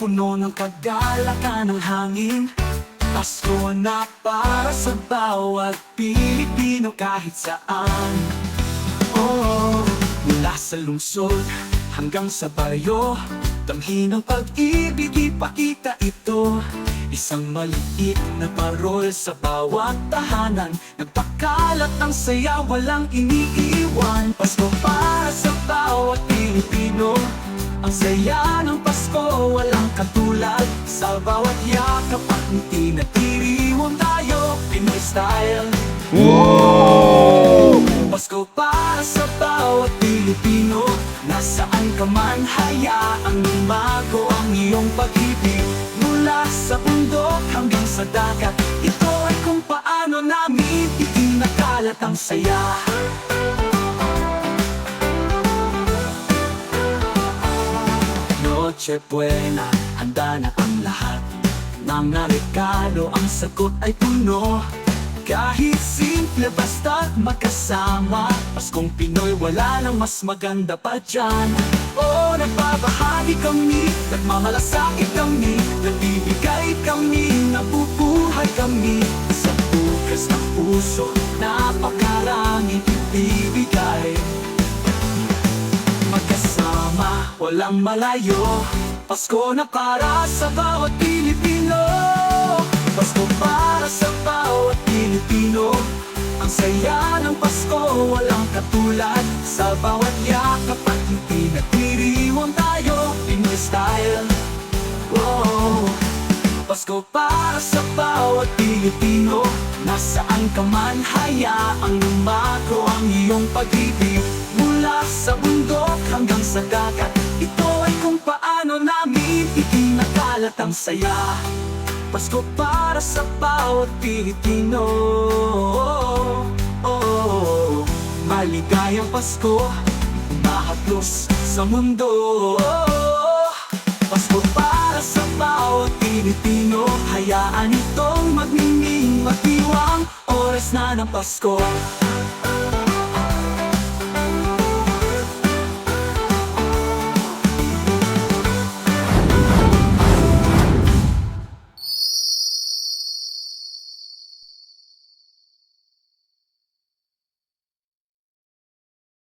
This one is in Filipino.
puno ng kagalakan ng hangin. Pasko na para sa bawat Pilipino kahit saan. Oh, mula sa lungsod hanggang sa baryo, damhin ng pag-ibig, ipakita ito. Isang maliit na parol sa bawat tahanan, nagpakalat ang saya, walang iniiwan. Pasko para sa bawat Pilipino, ang saya ng Pasko walang katulad. Sa bawat yakap at ngiti na tiriwang tayo, Pinoy style. Wow! Pasko para sa bawat Pilipino, nasaan ka man, hayaang lumago ang iyong pag-ibig. Mula sa bundok hanggang sa dagat, ito ay kung paano namin itinakalat ang saya. Noche Buena, handa na ang lahat. Mga regalo, ang sagot ay puno. Kahit simple basta't magkasama, Paskong Pinoy wala nang mas maganda pa dyan. Oh, nagbabahagi kami, nagmamalasakit kami, nagbibigay kami, nabubuhay kami. Sa bukas ng puso, napakaraming ibibigay. Magkasama, walang malayo, Pasko na para sa bawat Pilipino. Pasko para sa bawat Pilipino, ang saya ng Pasko walang katulad. Sa bawat yakap at ngiti nagdiriwang tayo, Pinoy style. Oh, Pasko para sa bawat Pilipino, nasaan ka man, hayaang lumago ang iyong pag-ibig. Mula sa bundok hanggang sa dagat, ito ay kung paano namin itinakalat ang saya. Pasko para sa bawat Pilipino. Oh, maligayang Pasko, mahaplos sa mundo. Pasko para sa bawat Pilipino, hayaan itong magmiming, magdiwang, oras na ng Pasko.